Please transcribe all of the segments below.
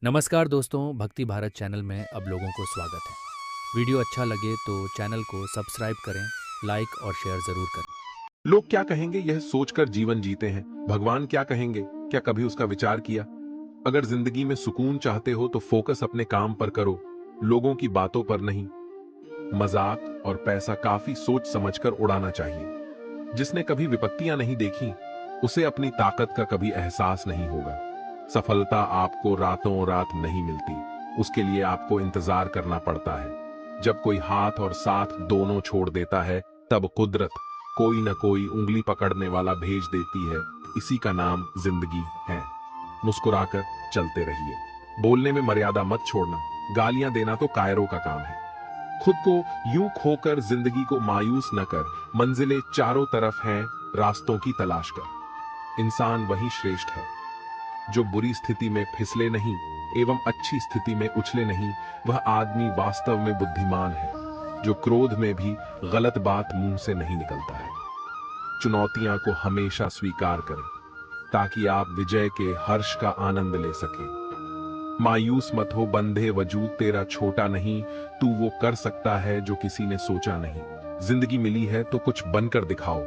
नमस्कार दोस्तों, भक्ति भारत चैनल में अब लोगों को स्वागत है। वीडियो अच्छा लगे तो चैनल को सब्सक्राइब करें, लाइक और शेयर ज़रूर करें। लोग क्या कहेंगे यह सोचकर जीवन जीते हैं। भगवान क्या कहेंगे, क्या कभी उसका विचार किया? अगर जिंदगी में सुकून चाहते हो तो फोकस अपने काम पर करो, लोगों की बातों पर नहीं। मजाक और पैसा काफी सोच समझकर उड़ाना चाहिए। जिसने कभी विपत्तियां नहीं देखी उसे अपनी ताकत का कभी एहसास नहीं होगा। सफलता आपको रातों रात नहीं मिलती, उसके लिए आपको इंतजार करना पड़ता है। जब कोई हाथ और साथ दोनों छोड़ देता है तब कुदरत कोई न कोई उंगली पकड़ने वाला भेज देती है। इसी का नाम जिंदगी है। मुस्कुराकर चलते रहिए, बोलने में मर्यादा मत छोड़ना। गालियां देना तो कायरों का काम है। खुद को यूं खोकर जिंदगी को मायूस न कर। मंजिलें चारों तरफ हैं, रास्तों की तलाश कर। इंसान वही श्रेष्ठ है जो बुरी स्थिति में फिसले नहीं एवं अच्छी स्थिति में उछले नहीं। वह आदमी वास्तव में बुद्धिमान है जो क्रोध में भी गलत बात मुंह से नहीं निकलता है। चुनौतियां को हमेशा स्वीकार करें ताकि आप विजय के हर्ष का आनंद ले सकें। मायूस मत हो, बंधे वजूद तेरा छोटा नहीं। तू वो कर सकता है जो किसी ने सोचा नहीं। जिंदगी मिली है तो कुछ बनकर दिखाओ।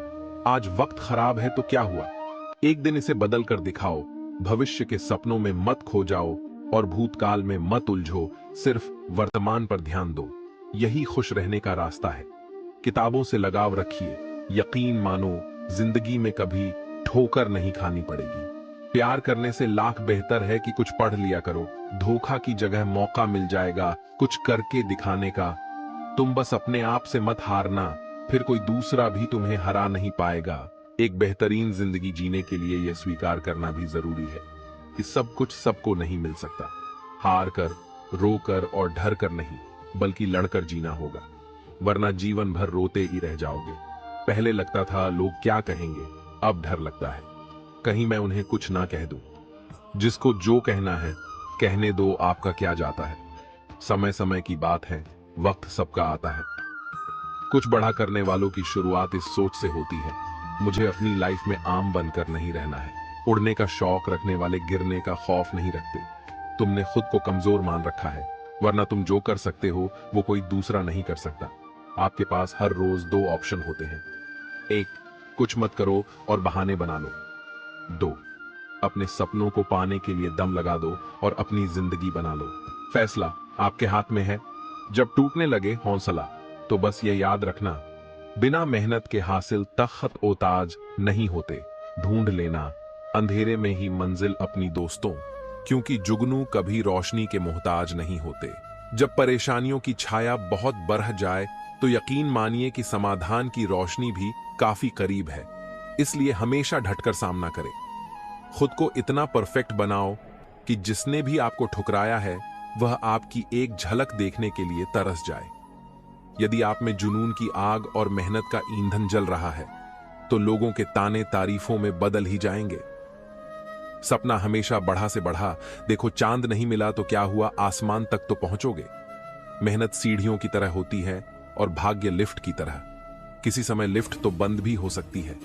आज वक्त खराब है तो क्या हुआ, एक दिन इसे बदल कर दिखाओ। भविष्य के सपनों में मत खो जाओ और भूतकाल में मत उलझो। सिर्फ वर्तमान पर ध्यान दो, यही खुश रहने का रास्ता है। किताबों से लगाव रखिए, यकीन मानो जिंदगी में कभी ठोकर नहीं खानी पड़ेगी। प्यार करने से लाख बेहतर है कि कुछ पढ़ लिया करो। धोखा की जगह मौका मिल जाएगा कुछ करके दिखाने का। तुम बस अपने आप से मत हारना, फिर कोई दूसरा भी तुम्हें हरा नहीं पाएगा। एक बेहतरीन जिंदगी जीने के लिए यह स्वीकार करना भी जरूरी है कि सब कुछ सबको नहीं मिल सकता। हार कर, रो कर और डर कर नहीं, बल्कि लड़कर जीना होगा, वरना जीवन भर रोते ही रह जाओगे। पहले लगता था लोग क्या कहेंगे, अब डर लगता है कहीं मैं उन्हें कुछ ना कह दूं। जिसको जो कहना है कहने दो, आपका क्या जाता है। समय समय की बात है, वक्त सबका आता है। कुछ बड़ा करने वालों की शुरुआत इस सोच से होती है, मुझे अपनी लाइफ में आम बनकर नहीं रहना है। उड़ने का शौक रखने वाले गिरने का खौफ नहीं रखते। तुमने खुद को कमजोर मान रखा है, वरना तुम जो कर सकते हो वो कोई दूसरा नहीं कर सकता। आपके पास हर रोज दो ऑप्शन होते हैं। एक, कुछ मत करो और बहाने बना लो। दो, अपने सपनों को पाने के लिए दम लगा दो और अपनी जिंदगी बना लो। फैसला आपके हाथ में है। जब टूटने लगे हौसला, तो बस ये याद रखना, बिना मेहनत के हासिल तख्त ओ ताज नहीं होते। ढूंढ लेना अंधेरे में ही मंजिल अपनी दोस्तों, क्योंकि जुगनू कभी रोशनी के मोहताज नहीं होते। जब परेशानियों की छाया बहुत बढ़ जाए तो यकीन मानिए कि समाधान की रोशनी भी काफी करीब है। इसलिए हमेशा डटकर सामना करें। खुद को इतना परफेक्ट बनाओ कि जिसने भी आपको ठुकराया है वह आपकी एक झलक देखने के लिए तरस जाए। यदि आप में जुनून की आग और मेहनत का ईंधन जल रहा है तो लोगों के ताने तारीफों में बदल ही जाएंगे। सपना हमेशा बढ़ा से बढ़ा। देखो, चांद नहीं मिला तो क्या हुआ, आसमान तक तो पहुंचोगे। मेहनत सीढ़ियों की तरह होती है और भाग्य लिफ्ट की तरह। किसी समय लिफ्ट तो बंद भी हो सकती है,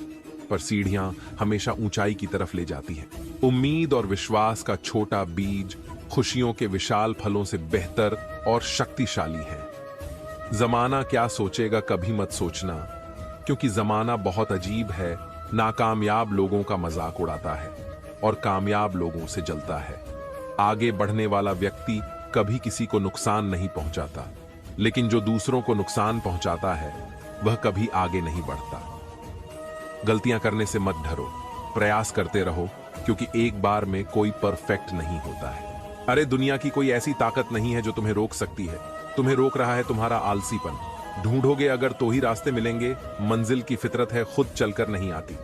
पर सीढ़ियां हमेशा ऊंचाई की तरफ ले जाती हैं। उम्मीद और विश्वास का छोटा बीज खुशियों के विशाल फलों से बेहतर और शक्तिशाली है। जमाना क्या सोचेगा कभी मत सोचना, क्योंकि जमाना बहुत अजीब है। नाकामयाब लोगों का मजाक उड़ाता है और कामयाब लोगों से जलता है। आगे बढ़ने वाला व्यक्ति कभी किसी को नुकसान नहीं पहुंचाता, लेकिन जो दूसरों को नुकसान पहुंचाता है वह कभी आगे नहीं बढ़ता। गलतियां करने से मत डरो, प्रयास करते रहो, क्योंकि एक बार में कोई परफेक्ट नहीं होता है। अरे दुनिया की कोई ऐसी ताकत नहीं है जो तुम्हें रोक सकती है। तुम्हें रोक रहा है तुम्हारा आलसीपन। ढूंढोगे अगर तो ही रास्ते मिलेंगे। मंजिल की फितरत है, खुद चलकर नहीं आती।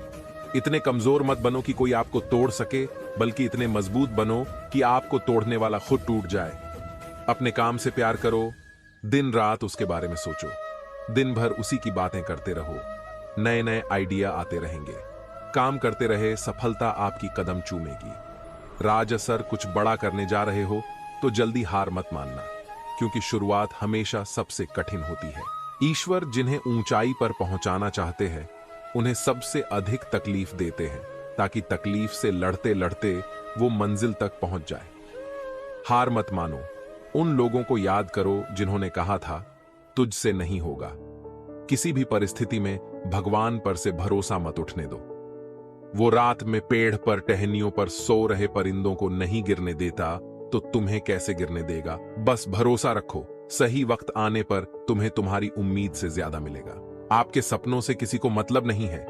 इतने कमजोर मत बनो कि कोई आपको तोड़ सके, बल्कि इतने मजबूत बनो कि आपको तोड़ने वाला खुद टूट जाए। अपने काम से प्यार करो, दिन रात उसके बारे में सोचो। दिन भर उसी की बातें करते रहो, नए नए आइडिया आते रहेंगे। काम करते रहे, सफलता आपकी कदम चूमेगी। राज असर कुछ बड़ा करने जा रहे हो तो जल्दी हार मत मानना, क्योंकि शुरुआत हमेशा सबसे कठिन होती है। ईश्वर जिन्हें ऊंचाई पर पहुंचाना चाहते हैं उन्हें सबसे अधिक तकलीफ देते हैं, ताकि तकलीफ से लड़ते लड़ते वो मंजिल तक पहुंच जाए। हार मत मानो। उन लोगों को याद करो जिन्होंने कहा था तुझसे नहीं होगा। किसी भी परिस्थिति में भगवान पर से भरोसा मत उठने दो। वो रात में पेड़ पर टहनियों पर सो रहे परिंदों को नहीं गिरने देता तो तुम्हें कैसे गिरने देगा। बस भरोसा रखो, सही वक्त आने पर तुम्हें तुम्हारी उम्मीद से ज्यादा मिलेगा। आपके सपनों से किसी को मतलब नहीं है,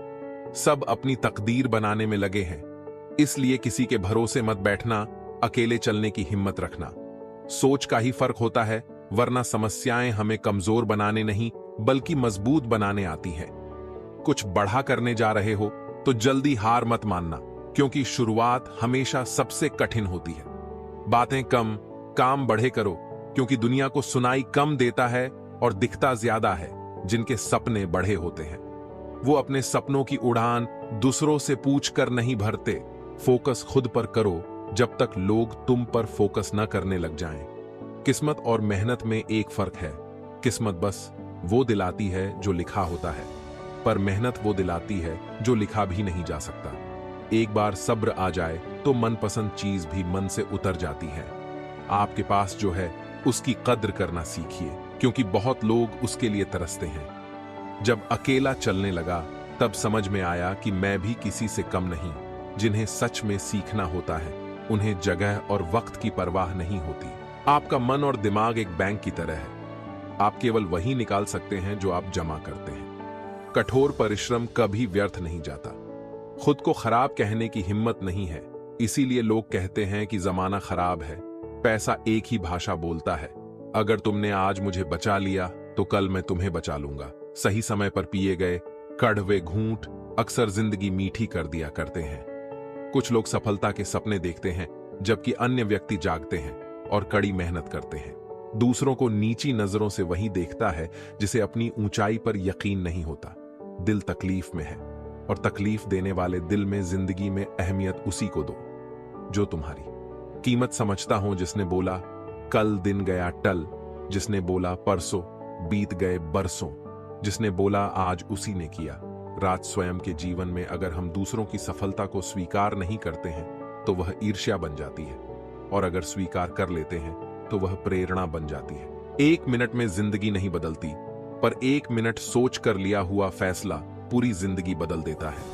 सब अपनी तकदीर बनाने में लगे हैं। इसलिए किसी के भरोसे मत बैठना, अकेले चलने की हिम्मत रखना। सोच का ही फर्क होता है, वरना समस्याएं हमें कमजोर बनाने नहीं बल्कि मजबूत बनाने आती हैं। कुछ बड़ा करने जा रहे हो तो जल्दी हार मत मानना, क्योंकि शुरुआत हमेशा सबसे कठिन होती है। बातें कम, काम बढ़े करो, क्योंकि दुनिया को सुनाई कम देता है और दिखता ज्यादा है जिनके सपने बड़े होते हैं। वो अपने सपनों की उड़ान दूसरों से पूछ कर नहीं भरते। फोकस खुद पर करो जब तक लोग तुम पर फोकस न करने लग जाएं। किस्मत और मेहनत में एक फर्क है, किस्मत बस वो दिलाती है जो लिखा होता है, पर मेहनत वो दिलाती है जो लिखा भी नहीं जा सकता। एक बार सब्र आ जाए तो मनपसंद चीज भी मन से उतर जाती है। आपके पास जो है उसकी कद्र करना सीखिए, क्योंकि बहुत लोग उसके लिए तरसते हैं। जब अकेला चलने लगा तब समझ में आया कि मैं भी किसी से कम नहीं। जिन्हें सच में सीखना होता है उन्हें जगह और वक्त की परवाह नहीं होती। आपका मन और दिमाग एक बैंक की तरह है, आप केवल वही निकाल सकते हैं जो आप जमा करते हैं। कठोर परिश्रम कभी व्यर्थ नहीं जाता। खुद को खराब कहने की हिम्मत नहीं है, इसीलिए लोग कहते हैं कि जमाना खराब है। पैसा एक ही भाषा बोलता है, अगर तुमने आज मुझे बचा लिया तो कल मैं तुम्हें बचा लूंगा। सही समय पर पिए गए कड़वे घूंट अक्सर जिंदगी मीठी कर दिया करते हैं। कुछ लोग सफलता के सपने देखते हैं जबकि अन्य व्यक्ति जागते हैं और कड़ी मेहनत करते हैं। दूसरों को नीची नजरों से वही देखता है जिसे अपनी ऊंचाई पर यकीन नहीं होता। दिल तकलीफ में है और तकलीफ देने वाले दिल में जिंदगी में अहमियत उसी को दो जो तुम्हारी कीमत समझता हूं। जिसने बोला कल दिन गया टल, जिसने बोला परसों बीत गए बरसों, जिसने बोला आज उसी ने किया। रात स्वयं के जीवन में अगर हम दूसरों की सफलता को स्वीकार नहीं करते हैं तो वह ईर्ष्या बन जाती है, और अगर स्वीकार कर लेते हैं तो वह प्रेरणा बन जाती है। एक मिनट में जिंदगी नहीं बदलती, पर एक मिनट सोच कर लिया हुआ फैसला पूरी जिंदगी बदल देता है।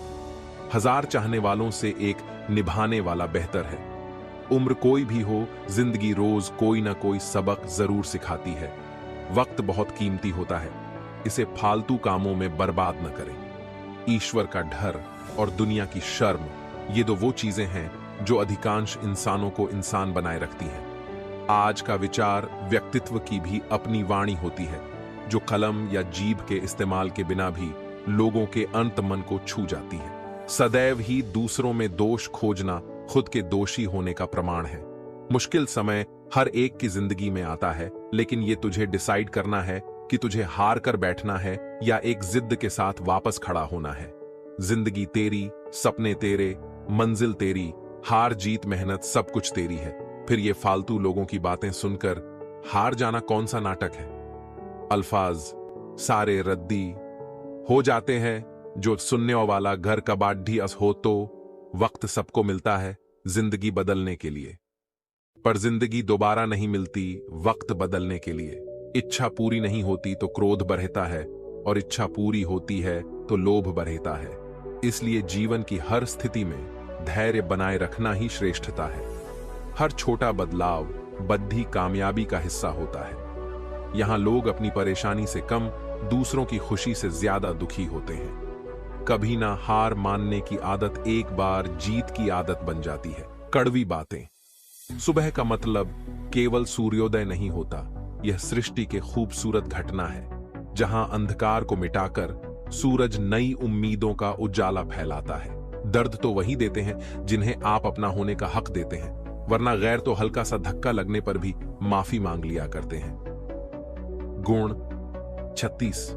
1000 चाहने वालों से एक निभाने वाला बेहतर है। उम्र कोई भी हो, जिंदगी रोज कोई ना कोई सबक जरूर सिखाती है। वक्त बहुत कीमती होता है, इसे फालतू कामों में बर्बाद न करें। ईश्वर का डर और दुनिया की शर्म, ये वो चीजें हैं जो अधिकांश इंसानों को इंसान बनाए रखती हैं। आज का विचार व्यक्तित्व की भी अपनी वाणी होती है, जो कलम या जीभ के इस्तेमाल के बिना भी लोगों के अंत मन को छू जाती है। सदैव ही दूसरों में दोष खोजना खुद के दोषी होने का प्रमाण है। मुश्किल समय हर एक की जिंदगी में आता है, लेकिन ये तुझे डिसाइड करना है कि तुझे हार कर बैठना है या एक जिद के साथ वापस खड़ा होना है। जिंदगी तेरी, सपने तेरे, मंजिल तेरी, हार जीत मेहनत सब कुछ तेरी है। फिर ये फालतू लोगों की बातें सुनकर हार जाना कौन सा नाटक है। अल्फाज सारे रद्दी हो जाते हैं, जो सुनने वाला घर का बाढ़ी अस हो तो वक्त सबको मिलता है जिंदगी बदलने के लिए, पर जिंदगी दोबारा नहीं मिलती वक्त बदलने के लिए। इच्छा पूरी नहीं होती तो क्रोध बढ़ता है, और इच्छा पूरी होती है तो लोभ बढ़ता है। इसलिए जीवन की हर स्थिति में धैर्य बनाए रखना ही श्रेष्ठता है। हर छोटा बदलाव बद्धी कामयाबी का हिस्सा होता है। यहां लोग अपनी परेशानी से कम दूसरों की खुशी से ज्यादा दुखी होते हैं। कभी ना हार मानने की आदत एक बार जीत की आदत बन जाती है। कड़वी बातें। सुबह का मतलब केवल सूर्योदय नहीं होता, यह सृष्टि के खूबसूरत घटना है, जहां अंधकार को मिटाकर सूरज नई उम्मीदों का उजाला फैलाता है। दर्द तो वही देते हैं जिन्हें आप अपना होने का हक देते हैं, वरना गैर तो हल्का सा धक्का लगने पर भी माफी मांग लिया करते हैं। गुण 36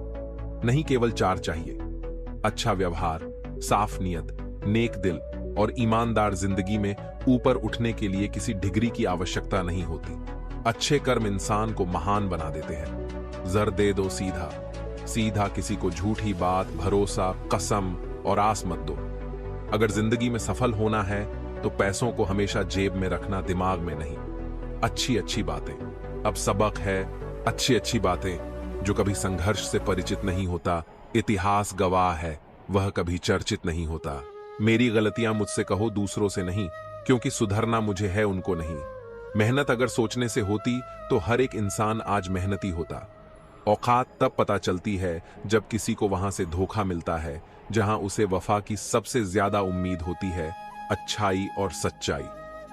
नहीं, केवल 4 चाहिए। अच्छा व्यवहार, साफ नियत, नेक दिल और ईमानदार जिंदगी में ऊपर उठने के लिए किसी डिग्री की आवश्यकता नहीं होती। अच्छे कर्म इंसान को महान बना देते हैं। जर दे दो सीधा, सीधा किसी को झूठी बात, भरोसा, कसम और आस मत दो। अगर जिंदगी में सफल होना है तो पैसों को हमेशा जेब में रखना, दिमाग में नहीं। अच्छी अच्छी बातें। अब सबक है अच्छी अच्छी बातें। जो कभी संघर्ष से परिचित नहीं होता, इतिहास गवाह है, वह कभी चर्चित नहीं होता। मेरी गलतियां मुझसे कहो, दूसरों से नहीं, क्योंकि सुधरना मुझे है, उनको नहीं। मेहनत अगर सोचने से होती तो हर एक इंसान आज मेहनती होता। औकात तब पता चलती है जब किसी को वहां से धोखा मिलता है जहां उसे वफा की सबसे ज्यादा उम्मीद होती है, अच्छाई और सच्चाई।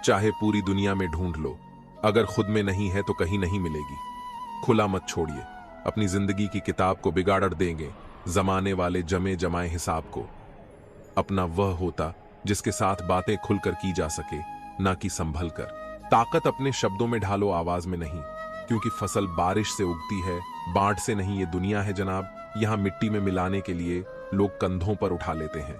चाहे पूरी दुनिया में ढूंढ लो, अगर खुद में नहीं है तो कहीं नहीं मिलेगी। खुला मत छोड़िए, अपनी जिंदगी की किताब को बिगाड़ देंगे जमाने वाले जमे जमाए हिसाब को। अपना वह होता जिसके साथ बातें खुलकर की जा सके, ना कि संभल कर। ताकत अपने शब्दों में ढालो, आवाज में नहीं, क्योंकि फसल बारिश से उगती है, बाढ़ से नहीं। ये दुनिया है जनाब, यहां मिट्टी में मिलाने के लिए लोग कंधों पर उठा लेते हैं।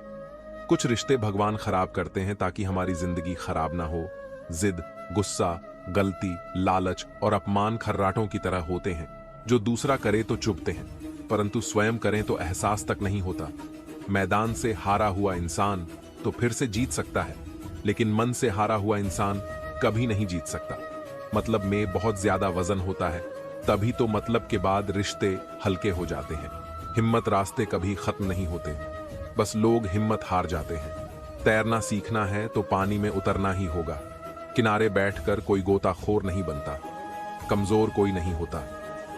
कुछ रिश्ते भगवान खराब करते हैं ताकि हमारी जिंदगी खराब ना हो। जिद, गुस्सा, गलती, लालच और अपमान खर्राटों की तरह होते हैं जो दूसरा करे तो चुभते हैं, परंतु स्वयं करें तो एहसास तक नहीं होता। मैदान से हारा हुआ इंसान तो फिर से जीत सकता है, लेकिन मन से हारा हुआ इंसान कभी नहीं जीत सकता। मतलब में बहुत ज्यादा वजन होता है, तभी तो मतलब के बाद रिश्ते हल्के हो जाते हैं। हिम्मत रास्ते कभी खत्म नहीं होते, बस लोग हिम्मत हार जाते हैं। तैरना सीखना है तो पानी में उतरना ही होगा। किनारे बैठकर कोई गोताखोर नहीं बनता, कमजोर कोई नहीं होता।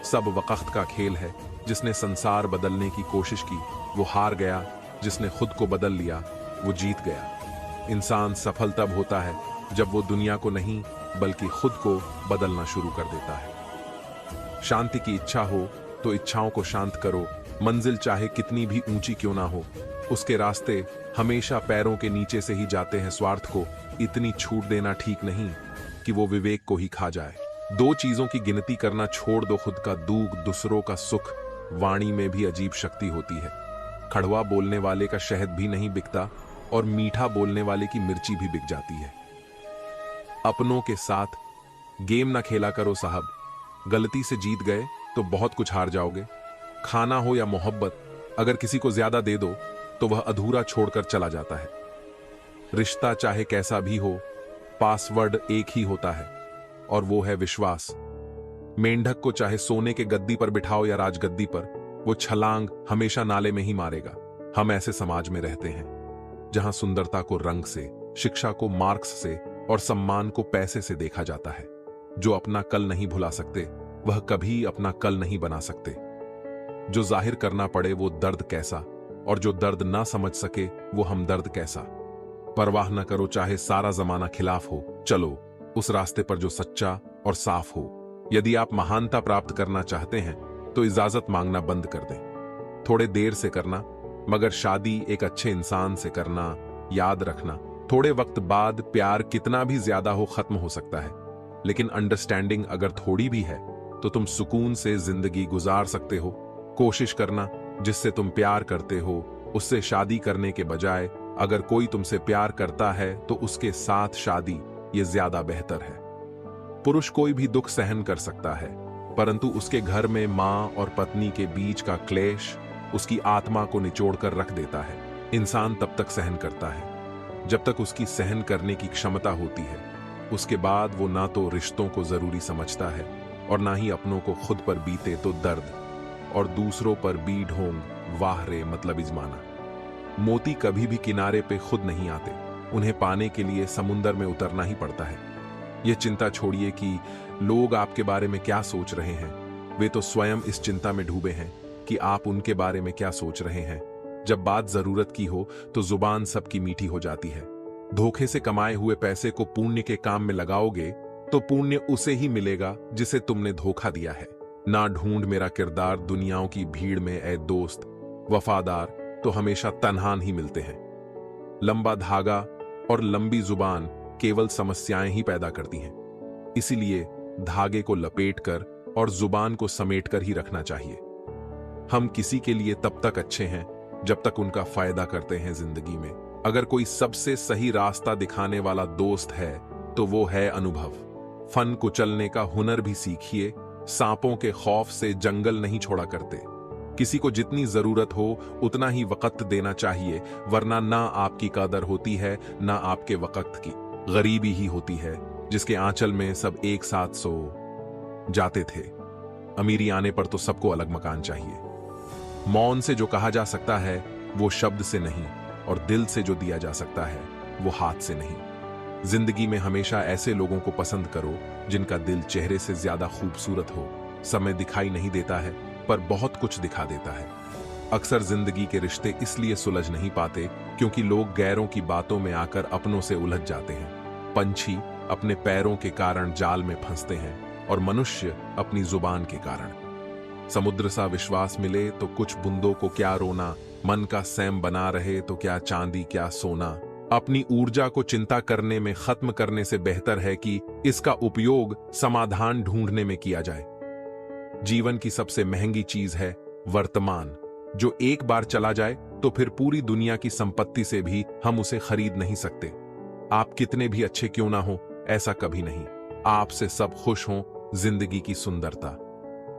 सब वक्त का खेल है। जिसने संसार बदलने की कोशिश की वो हार गया, जिसने खुद को बदल लिया वो जीत गया। इंसान सफल तब होता है जब वो दुनिया को नहीं बल्कि खुद को बदलना शुरू कर देता है। शांति की इच्छा हो तो इच्छाओं को शांत करो। मंजिल चाहे कितनी भी ऊंची क्यों ना हो, उसके रास्ते हमेशा पैरों के नीचे से ही जाते हैं। स्वार्थ को इतनी छूट देना ठीक नहीं कि वो विवेक को ही खा जाए। दो चीजों की गिनती करना छोड़ दो, खुद का दुख, दूसरों का सुख। वाणी में भी अजीब शक्ति होती है। कड़वा बोलने वाले का शहद भी नहीं बिकता और मीठा बोलने वाले की मिर्ची भी बिक जाती है। अपनों के साथ गेम ना खेला करो साहब। गलती से जीत गए तो बहुत कुछ हार जाओगे। खाना हो या मोहब्बत, अगर किसी को ज्यादा दे दो तो वह अधूरा छोड़कर चला जाता है। रिश्ता चाहे कैसा भी हो, पासवर्ड एक ही होता है और वो है विश्वास। मेंढक को चाहे सोने के गद्दी पर बिठाओ या राजगद्दी पर, वो छलांग हमेशा नाले में ही मारेगा। हम ऐसे समाज में रहते हैं जहां सुंदरता को रंग से, शिक्षा को मार्क्स से और सम्मान को पैसे से देखा जाता है। जो अपना कल नहीं भुला सकते वह कभी अपना कल नहीं बना सकते। जो जाहिर करना पड़े वो दर्द कैसा, और जो दर्द ना समझ सके वो हमदर्द कैसा। परवाह न करो चाहे सारा जमाना खिलाफ हो, चलो उस रास्ते पर जो सच्चा और साफ हो। यदि आप महानता प्राप्त करना चाहते हैं तो इजाजत मांगना बंद कर दें। थोड़े देर से करना, मगर शादी एक अच्छे इंसान से करना। याद रखना, थोड़े वक्त बाद प्यार कितना भी ज्यादा हो खत्म हो सकता है, लेकिन अंडरस्टैंडिंग अगर थोड़ी भी है तो तुम सुकून से जिंदगी गुजार सकते हो। कोशिश करना जिससे तुम प्यार करते हो उससे शादी करने के बजाय अगर कोई तुमसे प्यार करता है तो उसके साथ शादी, ये ज्यादा बेहतर है। पुरुष कोई भी दुख सहन कर सकता है, परंतु उसके घर में मां और पत्नी के बीच का क्लेश उसकी आत्मा को निचोड़कर रख देता है। इंसान तब तक सहन करता है जब तक उसकी सहन करने की क्षमता होती है। उसके बाद वो ना तो रिश्तों को जरूरी समझता है और ना ही अपनों को खुद पर बीते तो दर्द, और दूसरों पर भी ढोंग, वाह रे मतलब इजमाना। मोती कभी भी किनारे पे खुद नहीं आते, उन्हें पाने के लिए समुंदर में उतरना ही पड़ता है। यह चिंता छोड़िए कि लोग आपके बारे में क्या सोच रहे हैं। वे तो स्वयं इस चिंता में डूबे हैं कि आप उनके बारे में क्या सोच रहे हैं। जब बात जरूरत की हो तो जुबान सबकी मीठी हो जाती है। धोखे से कमाए हुए पैसे को पुण्य के काम में लगाओगे तो पुण्य उसे ही मिलेगा जिसे तुमने धोखा दिया है। ना ढूंढ मेरा किरदार दुनियाओं की भीड़ में ए दोस्त, वफादार तो हमेशा तन्हान ही मिलते हैं। लंबा धागा और लंबी जुबान केवल समस्याएं ही पैदा करती हैं। इसीलिए धागे को लपेटकर और जुबान को समेटकर ही रखना चाहिए। हम किसी के लिए तब तक अच्छे हैं जब तक उनका फायदा करते हैं जिंदगी में। अगर कोई सबसे सही रास्ता दिखाने वाला दोस्त है तो वो है अनुभव। फन कुचलने का हुनर भी सीखिए। सांपों के खौफ से जंगल नहीं छोड़ा करते। किसी को जितनी जरूरत हो उतना ही वक्त देना चाहिए, वरना ना आपकी कदर होती है ना आपके वक्त की। गरीबी ही होती है जिसके आंचल में सब एक साथ सो जाते थे। अमीरी आने पर तो सबको अलग मकान चाहिए। मौन से जो कहा जा सकता है वो शब्द से नहीं, और दिल से जो दिया जा सकता है वो हाथ से नहीं। जिंदगी में हमेशा ऐसे लोगों को पसंद करो जिनका दिल चेहरे से ज्यादा खूबसूरत हो। समय दिखाई नहीं देता है पर बहुत कुछ दिखा देता है। अक्सर जिंदगी के रिश्ते इसलिए सुलझ नहीं पाते क्योंकि लोग गैरों की बातों में आकर अपनों से उलझ जाते हैं। पंछी अपने पैरों के कारण जाल में फंसते हैं और मनुष्य अपनी जुबान के कारण। समुद्र सा विश्वास मिले तो कुछ बूंदों को क्या रोना, मन का सैम बना रहे तो क्या चांदी क्या सोना। अपनी ऊर्जा को चिंता करने में खत्म करने से बेहतर है कि इसका उपयोग समाधान ढूंढने में किया जाए। जीवन की सबसे महंगी चीज है वर्तमान, जो एक बार चला जाए तो फिर पूरी दुनिया की संपत्ति से भी हम उसे खरीद नहीं सकते। आप कितने भी अच्छे क्यों ना हो, ऐसा कभी नहीं। आपसे सब खुश हों, जिंदगी की सुंदरता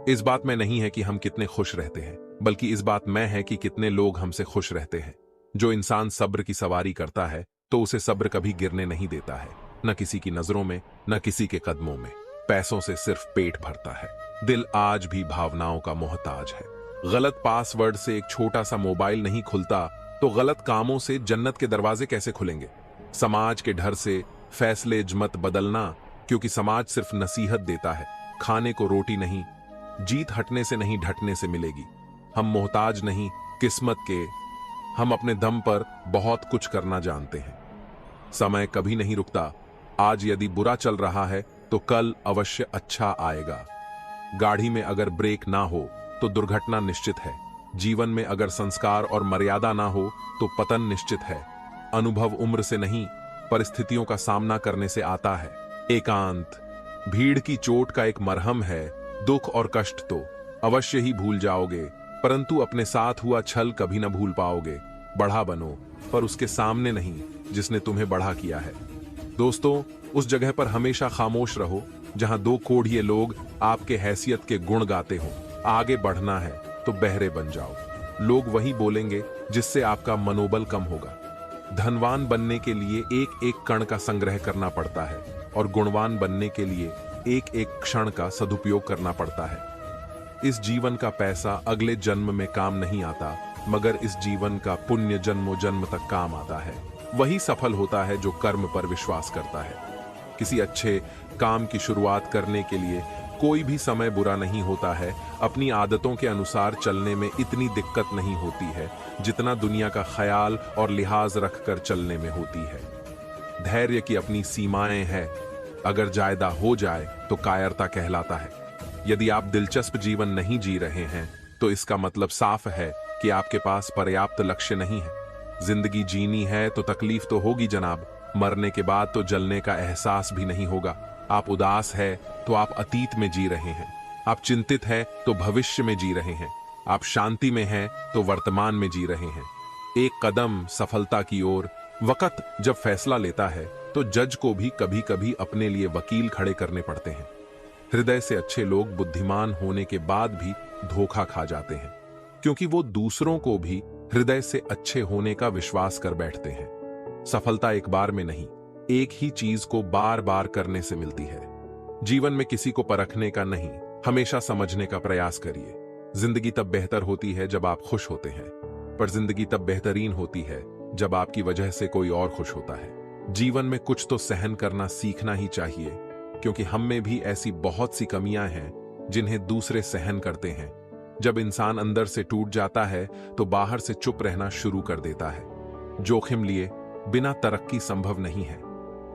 इस बात में नहीं है कि हम कितने खुश रहते हैं, बल्कि इस बात में है कि कितने लोग हमसे खुश रहते हैं। जो इंसान सब्र की सवारी करता है तो उसे सब्र कभी गिरने नहीं देता है, न किसी की नजरों में न किसी के कदमों में। पैसों से सिर्फ पेट भरता है, दिल आज भी भावनाओं का मोहताज है। गलत पासवर्ड से एक छोटा सा मोबाइल नहीं खुलता तो गलत कामों से जन्नत के दरवाजे कैसे खुलेंगे। समाज के डर से फैसले मत बदलना, क्योंकि समाज सिर्फ नसीहत देता है। खाने को रोटी नहीं, जीत हटने से नहीं ढटने से मिलेगी। हम मोहताज नहीं किस्मत के, हम अपने दम पर बहुत कुछ करना जानते हैं। समय कभी नहीं रुकता, आज यदि बुरा चल रहा है तो कल अवश्य अच्छा आएगा। गाड़ी में अगर ब्रेक ना हो तो दुर्घटना निश्चित है। जीवन में अगर संस्कार और मर्यादा ना हो तो पतन निश्चित है। अनुभव उम्र से नहीं परिस्थितियों का सामना करने से आता है। एकांत भीड़ की चोट का एक मरहम है। दुख और कष्ट तो अवश्य ही भूल जाओगे, परंतु अपने साथ हुआ छल कभी न भूल पाओगे। बढ़ा बनो पर उसके सामने नहीं जिसने तुम्हें बढ़ा किया है। दोस्तों, उस जगह पर हमेशा खामोश रहो जहां दो कोढ़िए लोग आपके हैसियत के गुण गाते हो। आगे बढ़ना है तो बहरे बन जाओ। लोग वही बोलेंगे जिससे आपका मनोबल कम होगा। धनवान बनने के लिए एक एक कण का संग्रह करना पड़ता है और गुणवान बनने के लिए एक एक क्षण का सदुपयोग करना पड़ता है। इस जीवन का पैसा अगले जन्म में काम नहीं आता, मगर इस जीवन का पुण्य जन्मों जन्म तक काम आता है। वही सफल होता है जो कर्म पर विश्वास करता है। किसी अच्छे काम की शुरुआत करने के लिए कोई भी समय बुरा नहीं होता है। अपनी आदतों के अनुसार चलने में इतनी दिक्कत नहीं होती है जितना दुनिया का ख्याल और लिहाज रखकर चलने में होती है। धैर्य की अपनी सीमाएं हैं, अगर जायदा हो जाए तो कायरता कहलाता है। यदि आप दिलचस्प जीवन नहीं जी रहे हैं तो इसका मतलब साफ है कि आपके पास पर्याप्त लक्ष्य नहीं है। जिंदगी जीनी है तो तकलीफ तो होगी जनाब, मरने के बाद तो जलने का एहसास भी नहीं होगा। आप उदास है तो आप अतीत में जी रहे हैं, आप चिंतित है तो भविष्य में जी रहे हैं, आप शांति में हैं तो वर्तमान में जी रहे हैं। एक कदम सफलता की ओर। वक्त जब फैसला लेता है तो जज को भी कभी कभी अपने लिए वकील खड़े करने पड़ते हैं। हृदय से अच्छे लोग बुद्धिमान होने के बाद भी धोखा खा जाते हैं, क्योंकि वो दूसरों को भी हृदय से अच्छे होने का विश्वास कर बैठते हैं। सफलता एक बार में नहीं, एक ही चीज को बार बार करने से मिलती है। जीवन में किसी को परखने का नहीं, हमेशा समझने का प्रयास करिए। जिंदगी तब बेहतर होती है जब आप खुश होते हैं, पर जिंदगी तब बेहतरीन होती है जब आपकी वजह से कोई और खुश होता है। जीवन में कुछ तो सहन करना सीखना ही चाहिए, क्योंकि हम में भी ऐसी बहुत सी कमियां हैं जिन्हें दूसरे सहन करते हैं। जब इंसान अंदर से टूट जाता है तो बाहर से चुप रहना शुरू कर देता है। जोखिम लिए बिना तरक्की संभव नहीं है।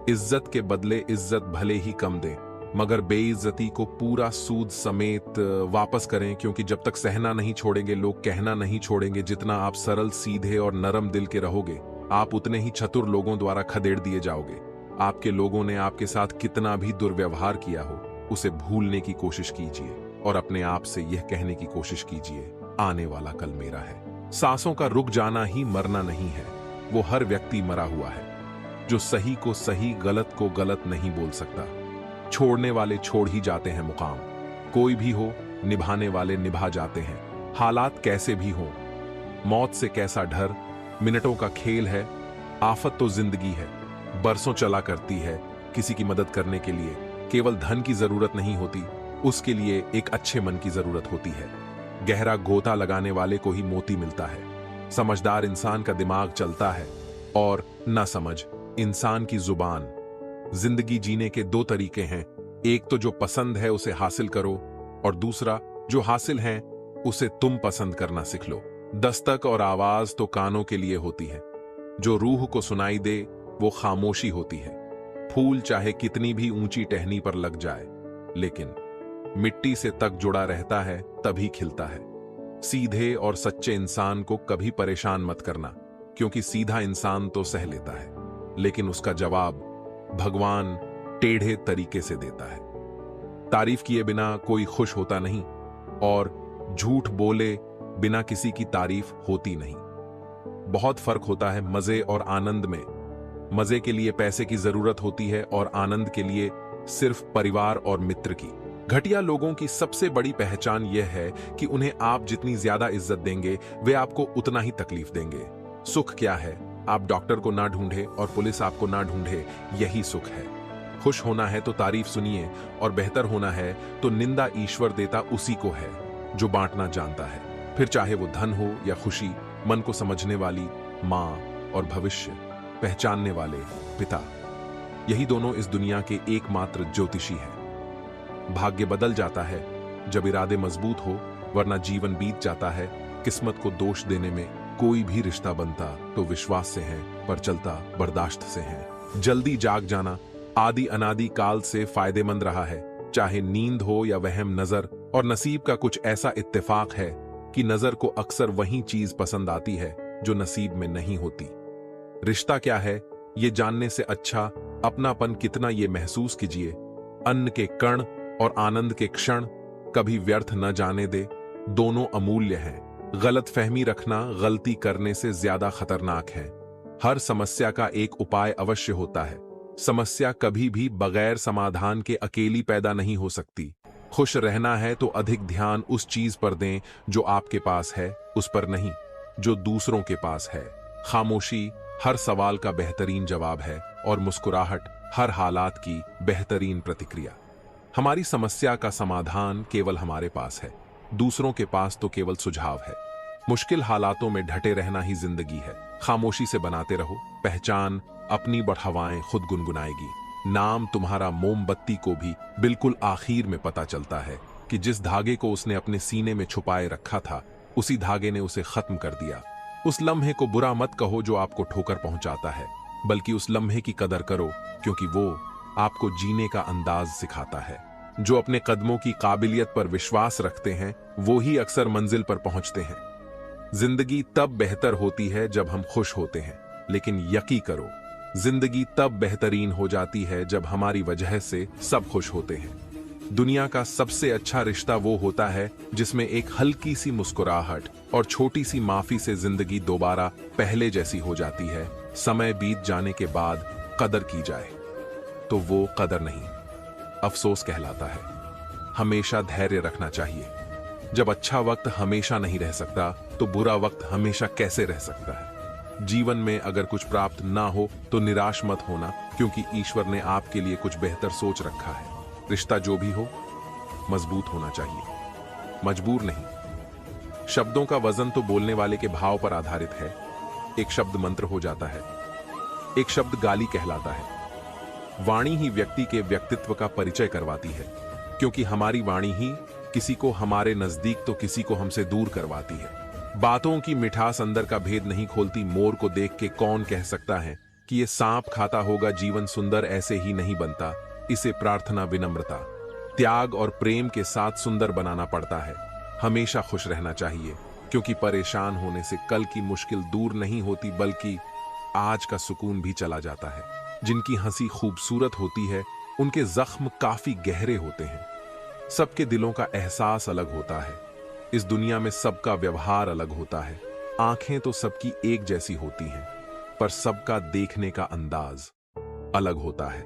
इज्जत के बदले इज्जत भले ही कम दें, मगर बेइज्जती को पूरा सूद समेत वापस करें, क्योंकि जब तक सहना नहीं छोड़ेंगे लोग कहना नहीं छोड़ेंगे। जितना आप सरल सीधे और नरम दिल के रहोगे, आप उतने ही चतुर लोगों द्वारा खदेड़ दिए जाओगे। आपके लोगों ने आपके साथ कितना भी दुर्व्यवहार किया हो, उसे भूलने की कोशिश कीजिए और अपने आप से यह कहने की कोशिश कीजिए, आने वाला कल मेरा है। सांसों का रुक जाना ही मरना नहीं है, वो हर व्यक्ति मरा हुआ है। जो सही को सही, गलत को गलत नहीं बोल सकता। छोड़ने वाले छोड़ ही जाते हैं मुकाम। कोई भी हो, निभाने वाले निभा जाते हैं। हालात कैसे भी हो, मौत से कैसा डर, मिनटों का खेल है। आफत तो जिंदगी है, बरसों चला करती है, किसी की मदद करने के लिए केवल धन की जरूरत नहीं होती, उसके लिए एक अच्छे मन की जरूरत होती है। गहरा गोता लगाने वाले को ही मोती मिलता है। समझदार इंसान का दिमाग चलता है और नासमझ इंसान की जुबान। जिंदगी जीने के दो तरीके हैं, एक तो जो पसंद है उसे हासिल करो और दूसरा जो हासिल है उसे तुम पसंद करना सीख लो। दस्तक और आवाज तो कानों के लिए होती है, जो रूह को सुनाई दे वो खामोशी होती है। फूल चाहे कितनी भी ऊंची टहनी पर लग जाए, लेकिन मिट्टी से तक जुड़ा रहता है तभी खिलता है। सीधे और सच्चे इंसान को कभी परेशान मत करना, क्योंकि सीधा इंसान तो सह लेता है, लेकिन उसका जवाब भगवान टेढ़े तरीके से देता है। तारीफ किए बिना कोई खुश होता नहीं और झूठ बोले बिना किसी की तारीफ होती नहीं। बहुत फर्क होता है मजे और आनंद में। मजे के लिए पैसे की जरूरत होती है और आनंद के लिए सिर्फ परिवार और मित्र की। घटिया लोगों की सबसे बड़ी पहचान यह है कि उन्हें आप जितनी ज्यादा इज्जत देंगे वे आपको उतना ही तकलीफ देंगे। सुख क्या है? आप डॉक्टर को ना ढूंढे और पुलिस आपको ना ढूंढे, यही सुख है। खुश होना है तो तारीफ सुनिए और बेहतर होना है तो निंदा ईश्वर देता उसी को है जो बांटना जानता है। फिर चाहे वो धन हो या खुशी, मन को समझने वाली माँ और भविष्य पहचानने वाले पिता, यही दोनों इस दुनिया के एकमात्र ज्योतिषी हैं। भाग्य बदल जाता है जब इरादे मजबूत हो, वरना जीवन बीत जाता है। किस्मत को दोष देने में कोई भी रिश्ता बनता तो विश्वास से है, पर चलता बर्दाश्त से है। जल्दी जाग जाना आदि अनादि काल से फायदेमंद रहा है, चाहे नींद हो या वहम नजर। और नसीब का कुछ ऐसा इत्तेफाक है कि नजर को अक्सर वही चीज पसंद आती है जो नसीब में नहीं होती। रिश्ता क्या है ये जानने से अच्छा अपनापन कितना ये महसूस कीजिए। अन्न के कण और आनंद के क्षण कभी व्यर्थ न जाने दे, दोनों अमूल्य हैं। गलत फहमी रखना गलती करने से ज्यादा खतरनाक है। हर समस्या का एक उपाय अवश्य होता है। समस्या कभी भी बगैर समाधान के अकेली पैदा नहीं हो सकती। खुश रहना है तो अधिक ध्यान उस चीज पर दें जो आपके पास है, उस पर नहीं जो दूसरों के पास है। खामोशी हर सवाल का बेहतरीन जवाब है और मुस्कुराहट हर हालात की बेहतरीन प्रतिक्रिया। हमारी समस्या का समाधान केवल हमारे पास है, दूसरों के पास तो केवल सुझाव है। मुश्किल हालातों में ढटे रहना ही जिंदगी है। खामोशी से बनाते रहो, पहचान अपनी बढ़ावाएं खुद गुनगुनाएगी। नाम तुम्हारा मोमबत्ती को भी बिल्कुल आखिर में पता चलता है कि जिस धागे को उसने अपने सीने में छुपाए रखा था, उसी धागे ने उसे खत्म कर दिया। उस लम्हे को बुरा मत कहो जो आपको ठोकर पहुंचाता है, बल्कि उस लम्हे की कदर करो, क्योंकि वो आपको जीने का अंदाज सिखाता है। जो अपने कदमों की काबिलियत पर विश्वास रखते हैं वो ही अक्सर मंजिल पर पहुंचते हैं। जिंदगी तब बेहतर होती है जब हम खुश होते हैं, लेकिन यकीन करो जिंदगी तब बेहतरीन हो जाती है जब हमारी वजह से सब खुश होते हैं। दुनिया का सबसे अच्छा रिश्ता वो होता है जिसमें एक हल्की सी मुस्कुराहट और छोटी सी माफी से जिंदगी दोबारा पहले जैसी हो जाती है। समय बीत जाने के बाद कदर की जाए तो वो कदर नहीं, अफसोस कहलाता है। हमेशा धैर्य रखना चाहिए। जब अच्छा वक्त हमेशा नहीं रह सकता तो बुरा वक्त हमेशा कैसे रह सकता है। जीवन में अगर कुछ प्राप्त ना हो तो निराश मत होना, क्योंकि ईश्वर ने आपके लिए कुछ बेहतर सोच रखा है। रिश्ता जो भी हो मजबूत होना चाहिए, मजबूर नहीं। शब्दों का वजन तो बोलने वाले के भाव पर आधारित है। एक शब्द मंत्र हो जाता है, एक शब्द गाली कहलाता है। वाणी ही व्यक्ति के व्यक्तित्व का परिचय करवाती है, क्योंकि हमारी वाणी ही किसी को हमारे नजदीक तो किसी को हमसे दूर करवाती है। बातों की मिठास अंदर का भेद नहीं खोलती। मोर को देख के कौन कह सकता है कि ये सांप खाता होगा। जीवन सुंदर ऐसे ही नहीं बनता, इसे प्रार्थना, विनम्रता, त्याग और प्रेम के साथ सुंदर बनाना पड़ता है। हमेशा खुश रहना चाहिए, क्योंकि परेशान होने से कल की मुश्किल दूर नहीं होती, बल्कि आज का सुकून भी चला जाता है। जिनकी हंसी खूबसूरत होती है उनके जख्म काफी गहरे होते हैं। सबके दिलों का एहसास अलग होता है। इस दुनिया में सबका व्यवहार अलग होता है। आंखें तो सबकी एक जैसी होती हैं, पर सबका देखने का अंदाज अलग होता है।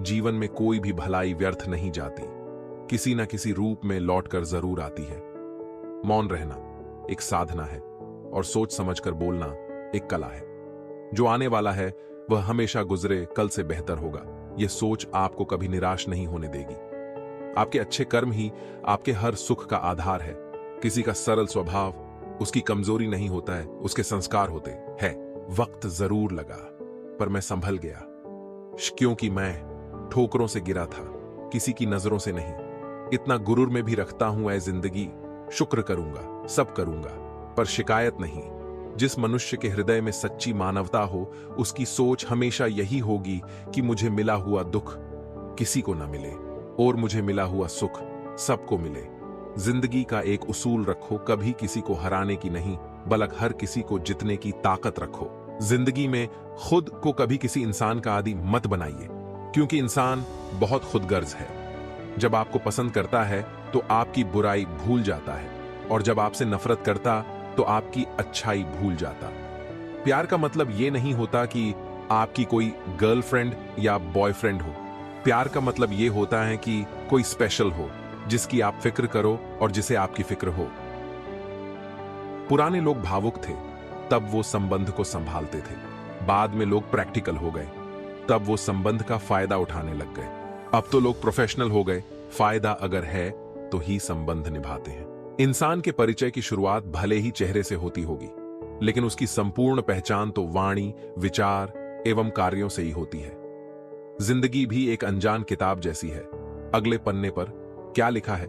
जीवन में कोई भी भलाई व्यर्थ नहीं जाती, किसी न किसी रूप में लौटकर जरूर आती है। मौन रहना एक साधना है और सोच समझकर बोलना एक कला है। जो आने वाला है वह हमेशा गुजरे कल से बेहतर होगा। यह सोच आपको कभी निराश नहीं होने देगी। आपके अच्छे कर्म ही आपके हर सुख का आधार है। किसी का सरल स्वभाव उसकी कमजोरी नहीं होता है, उसके संस्कार होते हैं। वक्त जरूर लगा, पर मैं संभल गया, क्योंकि मैं ठोकरों से गिरा था, किसी की नजरों से नहीं। इतना गुरूर में भी रखता हूं ऐ जिंदगी, शुक्र करूंगा, सब करूंगा, पर शिकायत नहीं। जिस मनुष्य के हृदय में सच्ची मानवता हो, उसकी सोच हमेशा यही होगी कि मुझे मिला हुआ दुख किसी को ना मिले और मुझे मिला हुआ सुख सबको मिले। जिंदगी का एक उसूल रखो, कभी किसी को हराने की नहीं, बल्कि हर किसी को जितने की ताकत रखो। जिंदगी में खुद को कभी किसी इंसान का आदी मत बनाइए, क्योंकि इंसान बहुत खुदगर्ज है। जब आपको पसंद करता है तो आपकी बुराई भूल जाता है, और जब आपसे नफरत करता तो आपकी अच्छाई भूल जाता। प्यार का मतलब यह नहीं होता कि आपकी कोई गर्लफ्रेंड या बॉयफ्रेंड हो। प्यार का मतलब यह होता है कि कोई स्पेशल हो, जिसकी आप फिक्र करो और जिसे आपकी फिक्र हो। पुराने लोग भावुक थे, तब वो संबंध को संभालते थे। बाद में लोग प्रैक्टिकल हो गए, तब वो संबंध का फायदा उठाने लग गए। अब तो लोग प्रोफेशनल हो गए, फायदा अगर है तो ही संबंध निभाते हैं। इंसान के परिचय की शुरुआत भले ही चेहरे से होती होगी, लेकिन उसकी संपूर्ण पहचान तो वाणी, विचार एवं कार्यों से ही होती है। जिंदगी भी एक अनजान किताब जैसी है। अगले पन्ने पर क्या लिखा है